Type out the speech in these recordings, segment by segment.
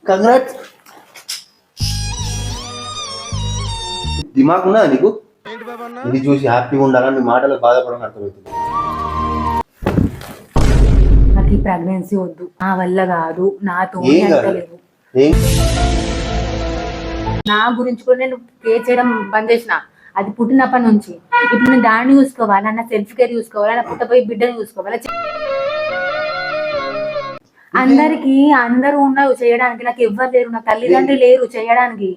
Congrats. దిమాగ్ ఉన్నదా నీకు? ఇది చూసి హ్యాపీగా ఉండాలని నీ మాటలు బాధపడడం అర్థమవుతుంది. నాకు ఈ ప్రెగ్నెన్సీ వద్దు, నా వల్ల కాదు, నాతో లేదు. నా గురించి కూడా నేను కేర్ చేయడం బంద్ చేసిన. అది పుట్టినప్పటి నుంచి. ఇప్పుడు నేను దాన్ని చూసుకోవాలి, నా సెల్ఫ్ కేర్ చూసుకోవాలి, నా పుట్టపోయి బిడ్డను చూసుకోవాలి. అందరికి అందరూ ఉన్నారు చేయడానికి, నాకు ఎవ్వరు లేరు, నా తల్లిదండ్రులు లేరు చేయడానికి.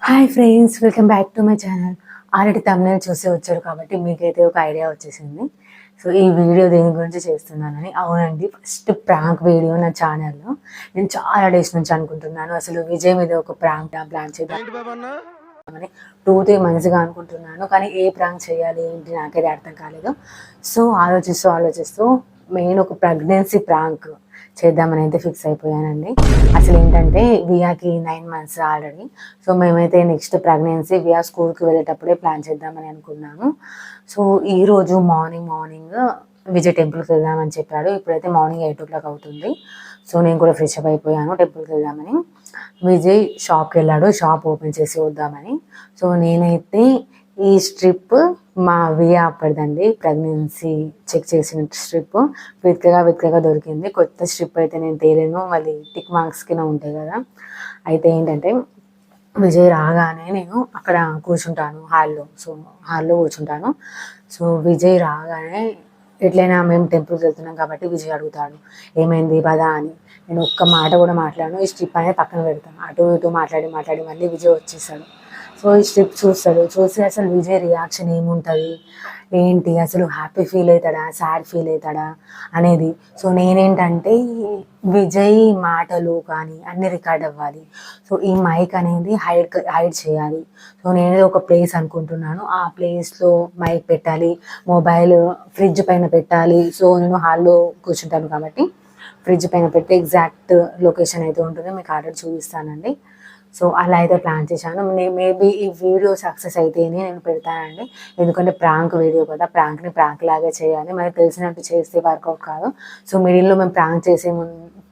Hi friends, welcome back to my channel. Already తమ్ముళ్ళు చూసి వచ్చారు కాబట్టి మీకైతే ఒక ఐడియా వచ్చేసింది. సో ఈ వీడియో దేని గురించి చేస్తున్నానని. అవునండి, ఫస్ట్ ప్రాంక్ వీడియో నా ఛానల్లో. నేను చాలా డేస్ నుంచి అనుకుంటున్నాను అసలు విజయ్ మీద ఒక ప్రాంక్ ప్లాన్ చేద్దామని 2-3 మంత్స్గా అనుకుంటున్నాను. కానీ ఏ ప్రాంక్ చేయాలి ఏంటి నాకైతే అర్థం కాలేదు. సో ఆలోచిస్తూ మెయిన్ ఒక ప్రెగ్నెన్సీ ప్రాంక్ చేద్దామని అయితే ఫిక్స్ అయిపోయానండి. అసలు ఏంటంటే వియాకి 9 months ఆల్రెడీ. సో మేమైతే నెక్స్ట్ ప్రెగ్నెన్సీ వియా స్కూల్కి వెళ్ళేటప్పుడే ప్లాన్ చేద్దామని అనుకున్నాము. సో ఈరోజు మార్నింగ్ విజయ్ టెంపుల్కి వెళ్దామని చెప్పాడు. ఇప్పుడైతే మార్నింగ్ 8 o'clock అవుతుంది. సో నేను కూడా ఫ్రెష్ అప్ అయిపోయాను టెంపుల్కి వెళ్దామని. విజయ్ షాప్కి వెళ్ళాడు, షాప్ ఓపెన్ చేసి వద్దామని. సో నేనైతే ఈ స్ట్రిప్ మా వియా అప్పటిదండి, ప్రెగ్నెన్సీ చెక్ చేసిన స్ట్రిప్ వెతకగా దొరికింది. కొత్త స్ట్రిప్ అయితే నేను తేలేను, మళ్ళీ టిక్ మార్క్స్ కింద ఉంటాయి కదా. అయితే ఏంటంటే విజయ్ రాగానే నేను అక్కడ కూర్చుంటాను హాల్లో కూర్చుంటాను. సో విజయ్ రాగానే ఎట్లయినా మేము టెంపుల్కి వెళ్తున్నాం కాబట్టి విజయ్ అడుగుతాడు ఏమైంది పదా అని. నేను ఒక్క మాట కూడా మాట్లాడను, ఈ స్ట్రిప్ అనేది పక్కన పెడతాను. అటు ఇటు మాట్లాడి మళ్ళీ విజయ్ వచ్చేసాడు. సో ఈ స్ట్రిప్ చూసి అసలు విజయ్ రియాక్షన్ ఏముంటుంది ఏంటి, అసలు హ్యాపీ ఫీల్ అవుతాడా సాడ్ ఫీల్ అవుతాడా అనేది. సో నేనేంటంటే విజయ్ మాటలు కానీ అన్ని రికార్డ్ అవ్వాలి. సో ఈ మైక్ అనేది హైడ్ చేయాలి. సో నేను ఒక ప్లేస్ అనుకుంటున్నాను, ఆ ప్లేస్లో మైక్ పెట్టాలి, మొబైల్ ఫ్రిడ్జ్ పైన పెట్టాలి. సో నేను హాల్లో కూర్చుంటాను కాబట్టి ఫ్రిడ్జ్ పైన పెట్టి ఎగ్జాక్ట్ లొకేషన్ అయితే ఉంటుంది, మీకు ఆర్డర్ చూపిస్తానండి. సో అలా అయితే ప్లాన్ చేశాను. మేబీ ఈ వీడియో సక్సెస్ అయితేనే నేను పెడతానండి, ఎందుకంటే ప్రాంక్ వీడియో కదా, ప్రాంక్ని ప్రాంక్ లాగే చేయాలి, మనకి తెలిసినట్టు చేస్తే వర్కౌట్ కాదు. సో మిడిల్లో మేము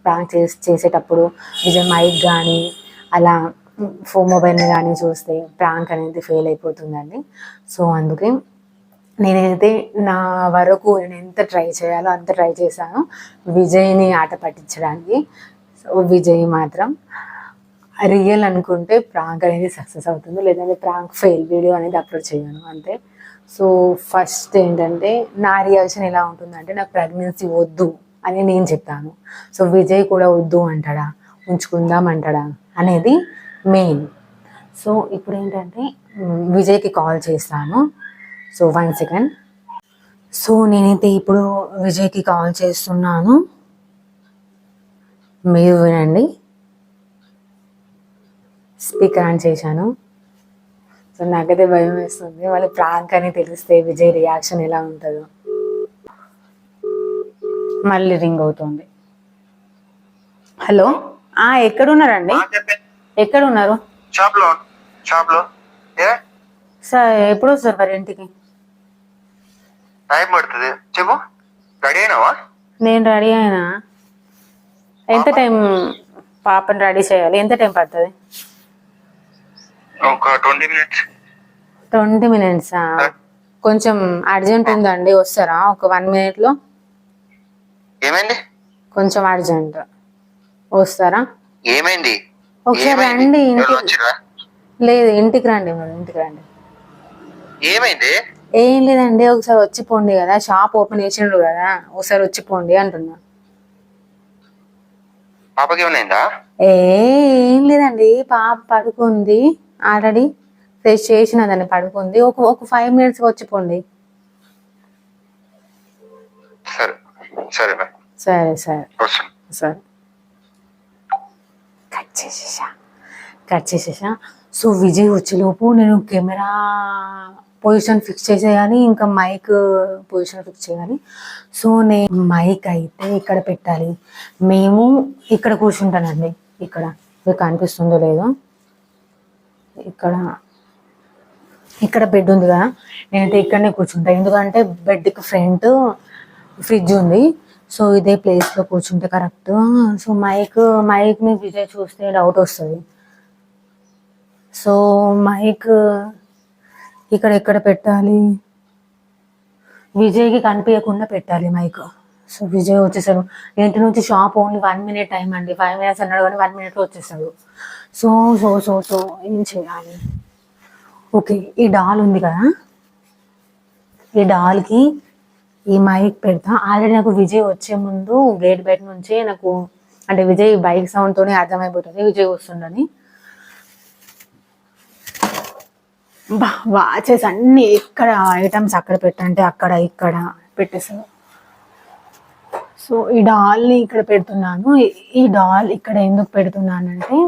ప్రాంక్ చేసేటప్పుడు విజయ్ మైక్ కానీ అలా మొబైల్ని కానీ చూస్తే ప్రాంక్ అనేది ఫెయిల్ అయిపోతుందండి. సో అందుకే నేనైతే నా వరకు నేను ఎంత ట్రై చేయాలో అంత ట్రై చేశాను విజయ్ని ఆట పట్టించడానికి. సో విజయ్ మాత్రం రియల్ అనుకుంటే ప్రాంక్ అనేది సక్సెస్ అవుతుంది, లేదంటే ప్రాంక్ ఫెయిల్ వీడియో అనేది అప్లోడ్ చేయను అంతే. సో ఫస్ట్ ఏంటంటే నా రియాక్షన్ ఎలా ఉంటుందంటే, నాకు ప్రెగ్నెన్సీ వద్దు అని నేను చెప్తాను. సో విజయ్ కూడా వద్దు అంటాడా, ఉంచుకుందాం అంటాడా అనేది మెయిన్. సో ఇప్పుడు ఏంటంటే విజయ్కి కాల్ చేస్తాను. So 1 second. సో నేనైతే ఇప్పుడు విజయ్కి కాల్ చేస్తున్నాను, మీరు వినండి. స్పీకర్ ఆన్ చేశాను. సో నాకైతే భయం వేస్తుంది, మళ్ళీ ప్రాంక్ అని తెలిస్తే విజయ్ రియాక్షన్ ఎలా ఉంటుందో. మళ్ళీ రింగ్ అవుతుంది. హలో, ఎక్కడున్నారండి? ఎక్కడున్నారు? సార్ ఎప్పుడు వస్తారు మరి ఇంటికి? నేను రెడీ అయినా. ఎంత టైం పాపని రెడీ చేయాలి? ఎంత టైం పడుతుంది? 20 minutes. కొంచెం అర్జెంట్ ఉందండి, వస్తారా ఒక 1 minute లో? ఏమైంది? కొంచెం అర్జెంట్, వస్తారా? ఏమైంది? ఒకసారి రండి లేదు ఇంటికి రండి, మరి ఇంటికి రండి. ఏమైంది? ఏం లేదండి, ఒకసారి వచ్చి పోండి కదా, షాప్ ఓపెన్ చేసిండ్రు కదా, ఒకసారి వచ్చి పోండి అంటున్నా. ఏం లేదండి, పాప పడుకుంది ఆల్రెడీ, ఫ్రెష్ చేసినదండి, పడుకుంది. ఒక 5 minutes వచ్చి పోండి. సరే సరే కట్ చేసేసా. సో విజయ్ వచ్చేలోపు నేను కెమెరా పొజిషన్ ఫిక్స్ చేసేయాలి, ఇంకా మైక్ పొజిషన్ ఫిక్స్ చేయాలి. సో నేను మైక్ అయితే ఇక్కడ పెట్టాలి, మేము ఇక్కడ కూర్చుంటానండి. ఇక్కడ మీకు కనిపిస్తుందో లేదో, ఇక్కడ ఇక్కడ బెడ్ ఉంది కదా, నేనైతే ఇక్కడనే కూర్చుంటా. ఎందుకంటే బెడ్కి ఫ్రంట్ ఫ్రిడ్జ్ ఉంది. సో ఇదే ప్లేస్లో కూర్చుంటే కరెక్ట్. సో మైక్ని విజయ్ చూస్తే డౌట్ వస్తుంది. సో మైక్ ఇక్కడ ఎక్కడ పెట్టాలి, విజయ్కి కనిపించకుండా పెట్టాలి మైక్. సో విజయ్ వచ్చేసాడు. ఇంటి నుంచి షాప్ ఓన్లీ 1 minute టైం అండి. 5 minutes అన్నాడు కానీ 1 minute వచ్చేసాడు. సో సో సో సో ఏం చేయాలి? ఓకే, ఈ డాల్ ఉంది కదా, ఈ డాల్కి ఈ మైక్ పెడతా. ఆల్రెడీ నాకు విజయ్ వచ్చే ముందు గేట్ బయట నుంచే నాకు అంటే విజయ్ బైక్ సౌండ్తోనే అర్థమైపోతుంది విజయ్ వస్తుండని. వాచెస్ అన్ని ఎక్కడ ఐటమ్స్ అక్కడ పెట్టంటే అక్కడ ఇక్కడ పెట్టేసాను. సో ఈ డాల్ని ఇక్కడ పెడుతున్నాను. ఈ డాల్ ఇక్కడ ఎందుకు పెడుతున్నానంటే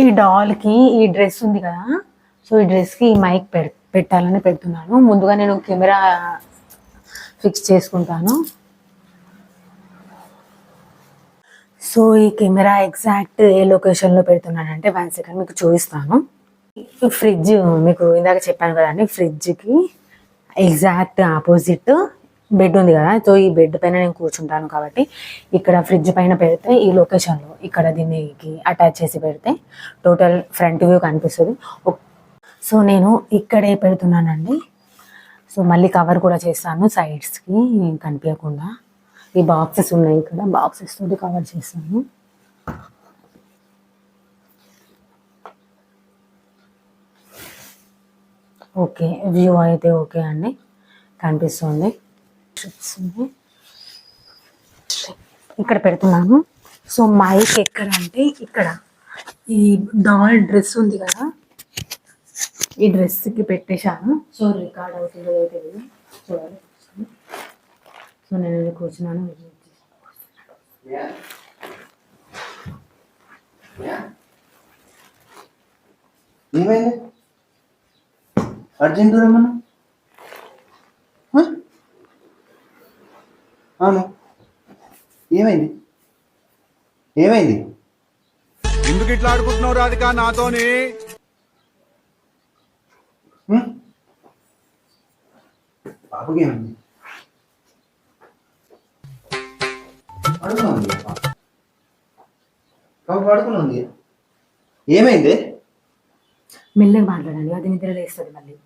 ఈ డాల్కి ఈ డ్రెస్ ఉంది కదా, సో ఈ డ్రెస్కి ఈ మైక్ పెట్టాలని పెడుతున్నాను. ముందుగా నేను కెమెరా ఫిక్స్ చేసుకుంటాను. సో ఈ కెమెరా ఎగ్జాక్ట్ ఏ లొకేషన్లో పెడుతున్నానంటే 1 second మీకు చూపిస్తాను. ఫ్రిడ్జ్ మీకు ఇందాక చెప్పాను కదండి, ఫ్రిడ్జ్కి ఎగ్జాక్ట్ ఆపోజిట్ బెడ్ ఉంది కదా. సో ఈ బెడ్ పైన నేను కూర్చుంటాను కాబట్టి ఇక్కడ ఫ్రిడ్జ్ పైన పెడితే ఈ లొకేషన్లో ఇక్కడ దీనికి అటాచ్ చేసి పెడితే టోటల్ ఫ్రంట్ వ్యూ కనిపిస్తుంది. సో నేను ఇక్కడే పెడుతున్నానండి. సో మళ్ళీ కవర్ కూడా చేస్తాను సైడ్స్కి కనిపించకుండా. ఈ బాక్సెస్ ఉన్నాయి ఇక్కడ, బాక్సెస్ తోటి కవర్ చేస్తాను. ఓకే, వ్యూ అయితే ఓకే అండి, కనిపిస్తుంది. ఇక్కడ పెడుతున్నాను. సో మైక్ ఎక్కడ అంటే ఇక్కడ ఈ డాల్ డ్రెస్ ఉంది కదా, ఈ డ్రెస్కి పెట్టేశాను. సో రికార్డ్ అవుతుందో తెలియదు, చూడాలి. సో నేను కూర్చున్నాను. ఏమైంది అర్జెంట్ రమ్మన్నా? అవును, ఏమైంది? ఏమైంది? ఎందుకు ఇట్లా ఆడుకుంటున్నావు రాధిక నాతోని? బాబుకి ఏమైంది? పడుకున్నాంది బాబు, పడుకున్నాంది. ఏమైంది? మెల్లగా మాట్లాడండి, అది నిద్ర లేస్తుంది మళ్ళీ.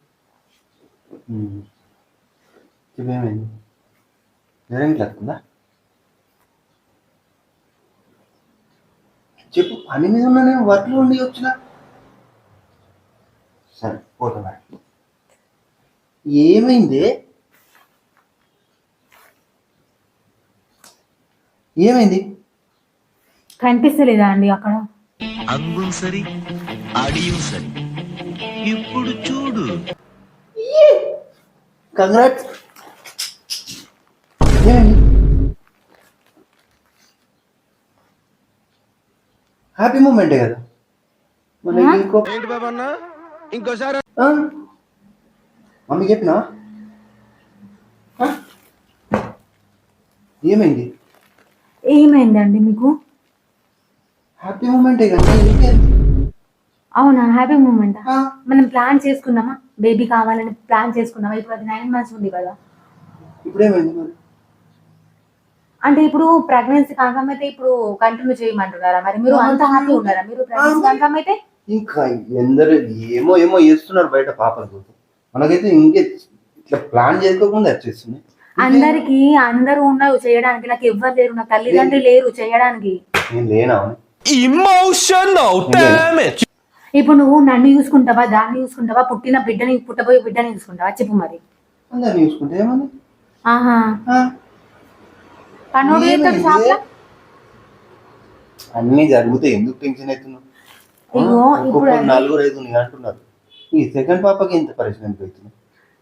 ఏమైంది? జ్వరం ఇట్లా వస్తుందా? చెప్పు. పని మీద ఉన్నా, నేను వర్క్లో ఉండి వచ్చిన. సరే పోతున్నా. ఏమైంది? ఏమైంది? కనిపిస్తలేదా అండి అక్కడ? అంగుం సరి అడియం సరి, ఇప్పుడు చూడు. కంగ్రాట్స్. ఏమైంది? హ్యాపీ మూమెంటే కదా మనకి. ఏంటి బాబా అన్న, ఇంకోసారి మమ్మీ చెప్పినా? ఏమైంది? ఏమైందండి మీకు? హ్యాపీ మూమెంటే కదా. అవునా, హ్యాపీ మూమెంట్. మనం ప్లాన్ చేసుకుందామా, బేబీ కావాలని ప్లాన్ చేసుకుందామా? ఇప్పుడు అది 9 months ఉంది కదా. ఇప్పుడు ఏమైంది మరి? అంటే ఇప్పుడు ప్రెగ్నెన్సీ కన్ఫర్మ్ అయితే ఇప్పుడు కంటిన్యూ చేయమంటున్నారా? మరి మీరు అంత హ్యాపీ ఉన్నారా? మీరు ప్రెగ్నెన్సీ కన్ఫర్మ్ అయితే ఇంకా ఎందరు ఏమో ఏమో చేస్తున్నారు బయట పాపలు. మనకైతే ఇంకే ఇట్లా ప్లాన్ చేసుకోకుండా వచ్చేస్తుంది. అందరికి అందరూ ఉన్నారు చేయడానికి, నాకు ఎవ్వరు లేరు, నా తల్లిదండ్రులు లేరు చేయడానికి. నేను లేనా? Emotional damage. ఇప్పుడు నువ్వు నన్ను చూసుకుంటావా, దాన్ని చూసుకుంటావా, పుట్టబోయే బిడ్డని చూసుకుంటావా? చెప్పు మరి. అందరిని చూసుకుంటే ఏమన్నా? ఆహా, పన్నోడు చేస్తాడు షాప్లో. అన్ని జరుగుతాయి, ఎందుకు టెన్షన్ అవుతున్నావు? ఇప్పుడు 4-5 అంటున్నారు. ఈ సెకండ్ పాపకి ఎంత పరిశ్రమ అవుతుంది?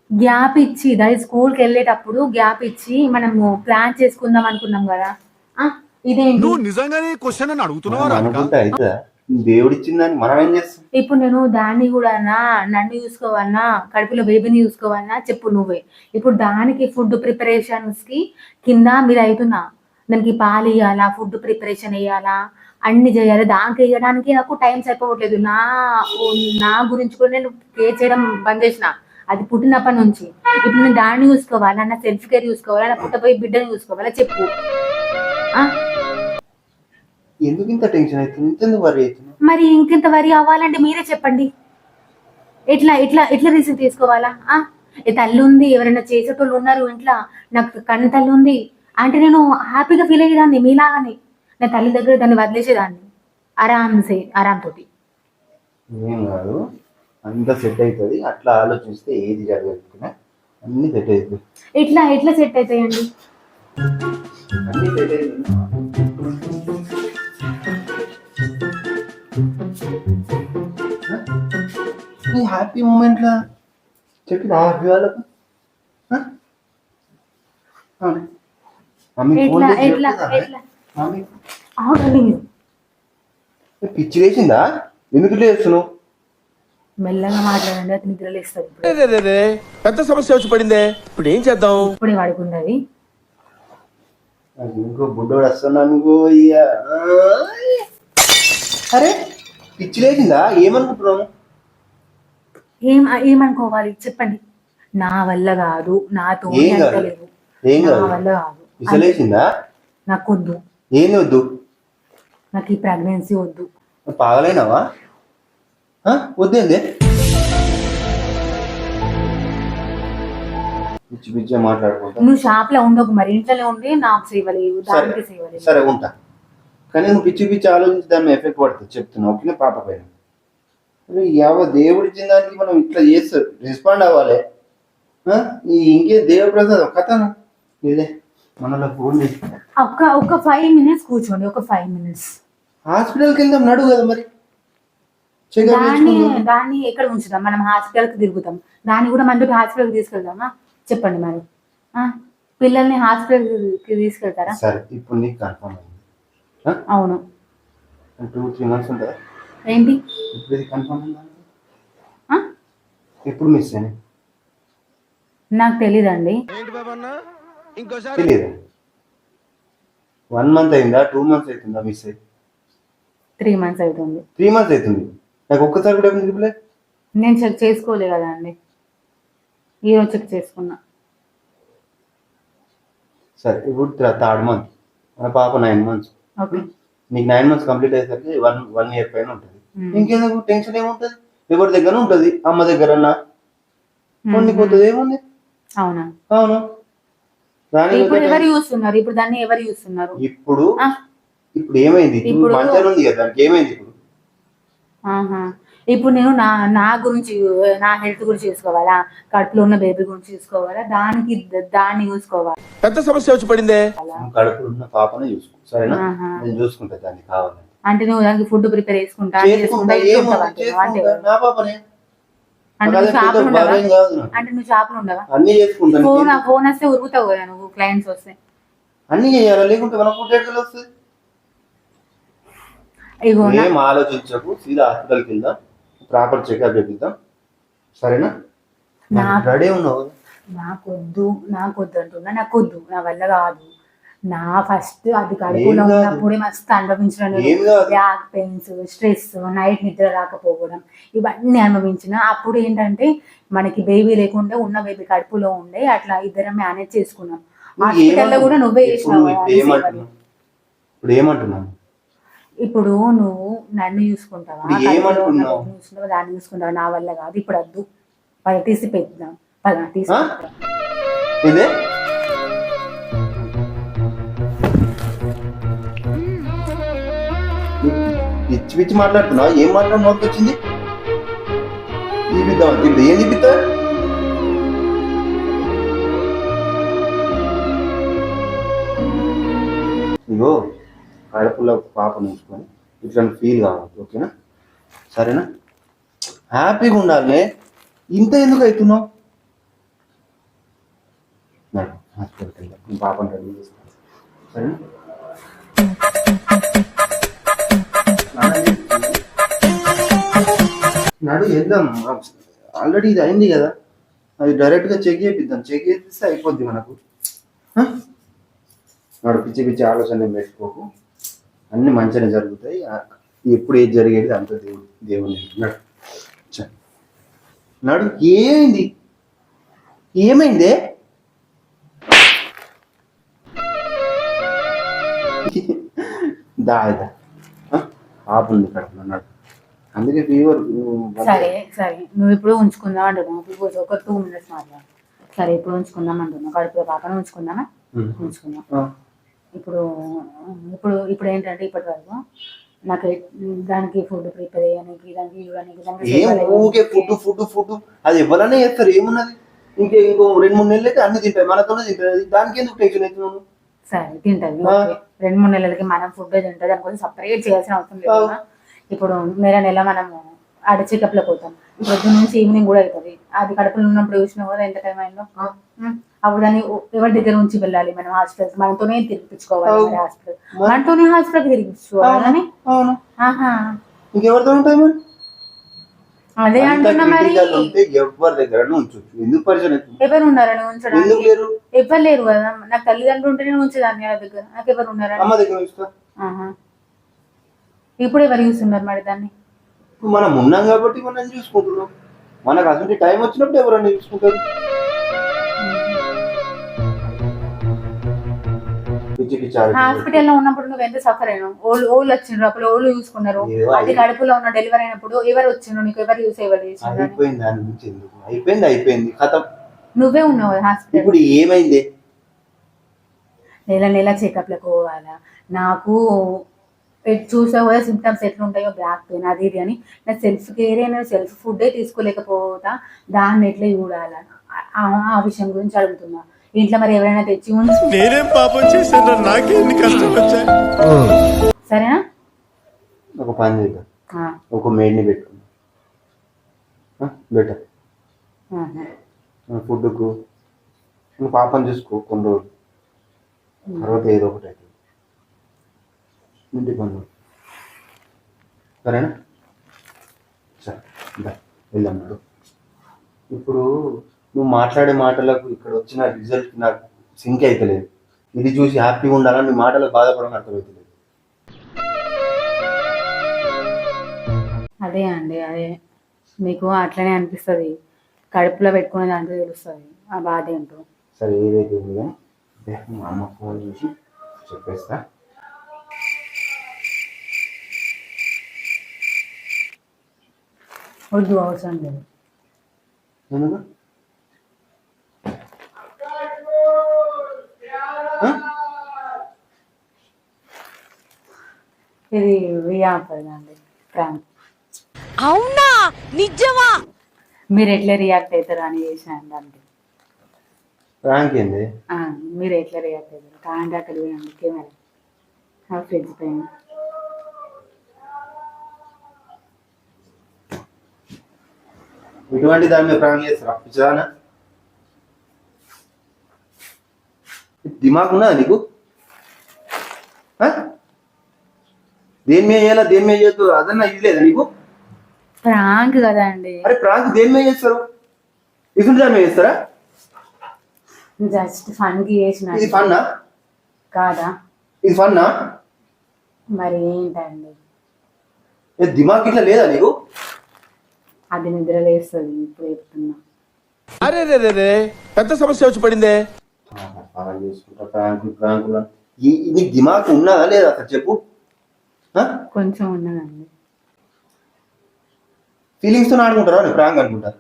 గ్యాప్ ఇచ్చి దాని స్కూల్కి వెళ్ళేటప్పుడు గ్యాప్ ఇచ్చి మనము ప్లాన్ చేసుకుందాం అనుకున్నాం కదా. ఇదేంటి నువ్వు నిజంగానే క్వశ్చన్ అని అడుగుతున్నావా రాధిక? అనుకుంటే అయితే దేవుడిచ్చిందని మనం ఏం చేస్తాం? ఇప్పుడు నేను దాన్ని కూడా నన్ను చూసుకోవాలన్నా, కడుపులో బేబీని చూసుకోవాలన్నా చెప్పు నువ్వే. ఇప్పుడు దానికి ఫుడ్ ప్రిపరేషన్స్ కి కింద మీరు అవుతున్నా, దానికి పాలు ఇవ్వాలా, ఫుడ్ ప్రిపరేషన్ వేయాలా, అన్ని చేయాలి. దానికి వేయడానికి నాకు టైం సరిపోవట్లేదు. నా గురించి కూడా నేను కేర్ చేయడం బంద్ చేసిన. అది పుట్టినప్పటి నుంచి. ఇప్పుడు నేను దాన్ని చూసుకోవాలా, నా సెల్ఫ్ కేర్ చూసుకోవాలా, నా పుట్టపోయి బిడ్డని చూసుకోవాలా చెప్పు. ఎందుకు ఇంత టెన్షన్ అవుతుంది, ఇంతెందుకు వరి అవుతుంది? మరి ఇంకెంత వరి అవ్వాలంటే మీరే చెప్పండి. ఎట్లా ఎట్లా ఎట్లా రిస్క్ తీసుకోవాలా? తల్లి ఉంది, ఎవరైనా చేసేటోళ్ళు ఉన్నారు ఇంట్లో, నాకు కన్న తల్లి ఉంది అంటే నేను హ్యాపీగా ఫీల్ అయ్యేదాన్ని మీలాగానే. నా తల్లి దగ్గర దాన్ని వదిలేసేదాన్ని ఆరాం తోటి. ఏం కాదు, అంత సెట్ అవుతుంది. అట్లా ఆలోచిస్తే ఏది జరగకపోయినా అన్ని సెట్ అవుతుంది. ఎట్లా సెట్ అవుతాయండి? అన్ని సెట్ అవుతుంది. ఈ హ్యాపీ మూమెంట్లా చెప్పి నా హ్యాపీ వాళ్ళకు పిచ్చి వేసిందా? ఎందుకు లేస్తున్నావు? మెల్లగా మాట్లాడండి, అది నిద్ర లేస్తుంది. పెద్ద సమస్య వచ్చి పడిందే, ఇప్పుడు ఏం చేద్దాం? ఇప్పుడే పడుకుంది. ఇంకో బుడ్డోడు వస్తున్నాను. అరే పిచ్చి లేచిందా? ఏమనుకుంటున్నాను? ఏమనుకోవాలి చెప్పండి. నా వల్ల కాదు, నాతో లేదు, నా వల్ల కాదు. పిచ్చలేసిందా? నాకు వద్దు. ఏంది వద్దు? నాకు ఈ ప్రెగ్నెన్సీ వద్దు. పాగలైనావా? వద్దేంది? పిచ్చి పిచ్చి మాట్లాడుకుంటా. నువ్వు షాప్ లో ఉండకు, మరి ఇంట్లోనే ఉండి నాకు సేవలేవు, దానికి సేవలేవు. సరే ఉంటా, కానీ నువ్వు పిచ్చి పిచ్చి ఆలోచించి దాన్ని ఎఫెక్ట్ పడుతుంది చెప్తున్నా. ఓకేనా? పాప పైన దేవుడు ఇచ్చిన దానికి మనం ఇట్లా చేస్తారు, రెస్పాండ్ అవ్వాలి. ఇంకే దేవప్రసాదం కథను ఇదే మనలో ఫోన్ చేసి ఒక 5 minutes కూర్చోండి. ఒక 5 minutes హాస్పిటల్కి వెళ్దాం. నడువు కదా మరి. దాన్ని ఎక్కడ ఉంచుదాం? మనం హాస్పిటల్ కి తిరుగుతాం, దాన్ని కూడా మనతో హాస్పిటల్ కి తీసుకెళ్దామా? చెప్పండి మరి. పిల్లల్ని హాస్పిటల్ కి తీసుకెళ్తారా? సరే, ఇప్పుడు నీకు కన్ఫర్మ్ అయింది? అవును. 2-3 months ఉంటుందా? ఏంటి ఇప్పుడు ఇది కన్ఫర్మ్ అయిందా? ఎప్పుడు మిస్ అయ్యి? నాకు తెలీదండి. తెలీదా? 1 month అయిందా? 2 months అవుతుందా మిస్ అయ్యి? 3 months అవుతుంది. 3 months అవుతుంది. నాకు ఒక్కసారి కూడా ఎందుకు? నేను చెక్ చేసుకోలే కదా అండి, ఈరోజు చెక్ చేసుకున్నా. సరే, ఇప్పుడు 3rd month. మన పాప 9 months. ఓకే, నీకు 9 months కంప్లీట్ అయ్యేసరికి 1 year పైన ఉంటుంది. ఇంకెందుకు టెన్షన్? ఏముంటుంది? ఎవరి దగ్గర ఉంటుంది, అమ్మ దగ్గర పొందిపోతుంది. ఏముంది? అవునా? అవును. ఇప్పుడు ఎవరు చూస్తున్నారు? ఇప్పుడు దాన్ని ఎవరు చూస్తున్నారు? ఇప్పుడు ఏమైంది? మంచిగా ఉంది కదా, దానికి ఏమైంది ఇప్పుడు? ఇప్పుడు నేను నా గురించి, నా హెల్త్ గురించి చూసుకోవాలా, కడుపులో ఉన్న బేబీ గురించి చూసుకోవాలా, దాన్ని చూసుకోవాలి. పెద్ద సమస్య వచ్చి పడిందే. కడుపులో ఉన్న పాపనే చూసుకో, సరేనా? నేను చూసుకుంటా దానికి కావాలంటే. అంటే నువ్వు దానికి ఫుడ్ ప్రిపేర్ చేసుకుంటా? నా పాపనే. అంటే నువ్వు షాపులు ఉండవా? అన్ని చేసుకుంటా. ఫోన్ వస్తే ఉరుగుతావు కదా నువ్వు, క్లయింట్స్ వస్తే. అన్ని చేయాలి, లేకుంటే మన ఫుడ్ ఎట్లా వస్తుంది? ఏం ఆలోచించకు, సీదా హాస్పిటల్కి వెళ్దాం, ప్రాపర్ చెకప్ చేపిద్దాం, సరేనా? రెడీ ఉన్నావు? నాకొద్దు అంటున్నా. నాకొద్దు, నా వల్ల కాదు. నా ఫస్ట్ అది కడుపులో ఉన్నప్పుడే మస్తు అనుభవించిన, బ్యాక్ పెయిన్స్, స్ట్రెస్, నైట్ నిద్ర రాకపోవడం, ఇవన్నీ అనుభవించిన. అప్పుడు ఏంటంటే మనకి బేబీ లేకుండా ఉన్న బేబీ కడుపులో ఉండే, అట్లా ఇద్దరం మేనేజ్ చేసుకున్నాం. హాస్పిటల్లో కూడా నువ్వే చేసినావు. ఇప్పుడు ఏమంటున్నావు? ఇప్పుడు నువ్వు నన్ను చూసుకుంటావా, దాన్ని చూసుకుంటావా? నా వల్ల కాదు, ఇప్పుడు వద్దు, తీసి పెద్దాం, తీసుకుంటా. పిచ్చి పిచ్చి మాట్లాడుతున్నావు. ఏం మాట్లాడిన వచ్చింది? తీపిద్దాం. ఇప్పుడు ఏం తీపిద్దా? ఇగో కడుపులో పాప ఉంచుకొని ఇట్లా ఫీల్ కావాలి, ఓకేనా? సరేనా? హ్యాపీగా ఉండాలి. ఇంత ఎందుకు అవుతున్నావు? హాస్పిటల్కి వెళ్దాం, పాపను రెడీ చేసుకోవాలి, సరేనా? నడు చేద్దాం. ఆల్రెడీ ఇది అయింది కదా, అది డైరెక్ట్గా చెక్ చేపిద్దాం. చెక్ చేపిస్తే అయిపోద్ది మనకు. నడు, పిచ్చి పిచ్చి ఆలోచన పెట్టుకోకు, అన్ని మంచిగా జరుగుతాయి. ఎప్పుడు ఏది జరిగేది అంత దేవుని నడు నడు. ఏమైంది దాదా ఆపుంది కడుపు అన్నాడు. అందుకే ఫీవర్. సరే సరే నువ్వు ఇప్పుడు ఉంచుకుందాం అంటున్నావు. ఇప్పుడు ఒక 2 minutes మాట్లాడు. సరే ఇప్పుడు ఉంచుకుందాం అంటున్నావు. కడుపులో పాపను ఉంచుకుందామా? ఉంచుకుందాం. ఇప్పుడు ఇప్పుడు ఇప్పుడు ఏంటంటే ఇప్పటి వరకు నాకు దానికి ఫుడ్ ప్రిపేర్ చేయడానికి ఫుడ్ అది ఎవరైనా చేస్తారు. ఏమున్నది ఇంకో 2-3 నెలలు అయితే అన్ని తింటాయి, మనతోనే తింటాయి. దానికి ఎందుకు టెన్షన్ అవుతున్నాను? సరే తింటది. 2-3 నెలలకి మనం ఫుడ్ తింటుంది, దానికోసం సపరేట్ చేయాల్సిన అవసరం లేదు. ఇప్పుడు నెల మనము ఆడ చెకప్ లో పోతాం. పొద్దు నుంచి ఈవినింగ్ కూడా అవుతుంది. అది కడుపులో ఉన్నప్పుడు చూసినా కూడా ఎంత టైం అయిందో. అప్పుడు దాన్ని ఎవరి దగ్గర నుంచి వెళ్ళాలి మనం? హాస్పిటల్ మనతోనే తిరిపించుకోవాలి. హాస్పిటల్ మనతోనే హాస్పిటల్ తిరిపించుకోవాలి. ఇంకెవరితో ఉంటాయి మరి? అదే అంటున్నా. మరి ఎవరి దగ్గర ఎందుకు పరిచయం? ఎవరు ఉన్నారని ఉంచడం? ఎవరు లేరు కదా. నాకు తల్లిదండ్రులు ఉంటేనే ఉంచేదాన్ని వాళ్ళ దగ్గర. నాకు ఎవరు ఉన్నారని? ఇప్పుడు ఎవరు చూస్తున్నారు మరి దాన్ని? మనం ఉన్నాం కాబట్టి మనం చూసుకుంటున్నాం. మనకు అసలు టైం వచ్చినప్పుడు ఎవరన్నా చూసుకుంటారు. హాస్పిటల్లో ఉన్నప్పుడు నువ్వు ఎంత సఫర్ అయినావు. ఓళ్ళు వచ్చిండ్రు, అప్పుడు ఓళ్ళు చూసుకున్నారు. అది కడుపులో ఉన్న డెలివరీ అయినప్పుడు ఎవరు వచ్చిండ్రు నీకు? ఎవరు చూసే అయిపోయింది కథం. నువ్వే ఉన్నావు హాస్పిటల్. ఇప్పుడు ఏమైంది? నెల చెకప్లకు పోవాలా? నాకు చూసా కూడా సిమ్టమ్స్ ఎట్లుంటాయో, బ్యాక్ పెయిన్ అది ఇది అని. నా సెల్ఫ్ కేర్ అయినా సెల్ఫ్ ఫుడ్డే తీసుకోలేకపోతా. దాన్ని ఎట్లా చూడాలా ఆ విషయం గురించి అడుగుతున్నా. ఇంట్లో మరి ఎవరైనా తెచ్చి సరేనా? ఒక పని చేద్దాం, ఒక మేడ్ని పెట్టుకున్నా బెటర్. ఫుడ్కు నువ్వు పాపని చూసుకో కొన్ని రోజులు, తర్వాత ఏదో ఒకటి అవుతుంది. ఇంటికి పనులు సరేనా? సరే వెళ్దాం. ఇప్పుడు నువ్వు మాట్లాడే మాటలకు ఇక్కడ వచ్చిన రిజల్ట్ నాకు సింక్ అవుతలేదు. ఇది చూసి హ్యాపీగా ఉండాలని నీ మాటలకు బాధపడడం అర్థమవుతలేదు. అదే అండి, అదే మీకు అట్లనే అనిపిస్తుంది. కడుపులో పెట్టుకునే దాంట్లో తెలుస్తుంది ఆ బాధ ఏంటో. సరే ఏదైతే ఉంది కానీ మా అమ్మ ఫోన్ చేసి చెప్పేస్తా. వద్దు, అవసరం లేదు. ఇది అండి ప్రాంక్. అవునా? నిజమా? మీరు ఎట్లా రియాక్ట్ అవుతారు అని చేసినాను దానికి. ప్రాంక్ ఏంది? మీరు ఎట్లా రియాక్ట్ అవుతారు? కాంటే అక్కడ పోయినండి కెమెరా ఫ్రిడ్జ్ పైన. ఇటువంటి దాని మీద ప్రాంక్ చేస్తారా? పిచ్చానా? దిమాగ్ ఉన్నదా నీకు? దేని మీద చేయాలా, దేని మీద చేయొద్దు అదన్నా ఇది లేదా నీకు? ప్రాంక్ కదా అండి. అరే ప్రాంక్ దేని మీద చేస్తారు? ఇసుడు దాని మీద చేస్తారా? జస్ట్ ఫన్ కి చేసిన. ఇది ఫన్నా కాదా? ఇది ఫన్నా మరి ఏంటండి? దిమాగ్ ఇట్లా లేదా నీకు? అది నిద్ర లేస్తుంది ఇప్పుడు చెప్తున్నా. అరే రే పెద్ద సమస్య వచ్చి పడిందే. నీకు దిమాగ్ ఉన్నదా లేదా అసలు చెప్పు. కొంచెం ఉన్నదండి. ఫీలింగ్స్ తో ఆడుకుంటారా? ప్రాంక్ అనుకుంటారు.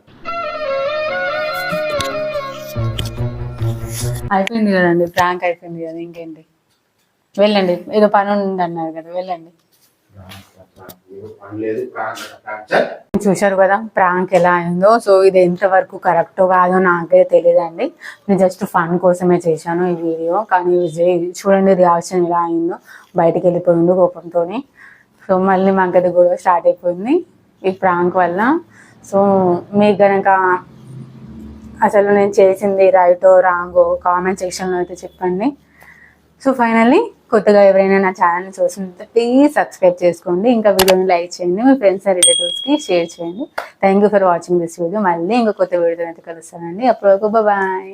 అయిపోయింది కదండి, ప్రాంక్ అయిపోయింది కదా, ఇంకేంటి. వెళ్ళండి, ఏదో పని ఉంది అన్నారు కదా, వెళ్ళండి. చూశారు కదా ప్రాంక్ ఎలా అయిందో. సో ఇది ఎంతవరకు కరెక్టో కాదో నాకైతే తెలియదండి. నేను జస్ట్ ఫన్ కోసమే చేశాను ఈ వీడియో. కానీ చూడండి రియాక్షన్ ఎలా అయిందో. బయటికి వెళ్ళిపోయింది కోపంతో. సో మళ్ళీ మాకైతే గొడవ స్టార్ట్ అయిపోయింది ఈ ప్రాంక్ వల్ల. సో మీకు కనుక అసలు నేను చేసింది రైటో రాంగో కామెంట్ సెక్షన్లో అయితే చెప్పండి. సో ఫైనల్లీ కొత్తగా ఎవరైనా నా ఛానల్ని చూస్తుంటే ప్లీజ్ సబ్స్క్రైబ్ చేసుకోండి. ఇంకా వీడియోని లైక్ చేయండి, మీ ఫ్రెండ్స్ అండ్ రిలేటివ్స్కి షేర్ చేయండి. Thank you for watching this video. మళ్ళీ ఇంకో కొత్త వీడియోతో అయితే కలుస్తానండి. అప్పటివరకు బాయ్.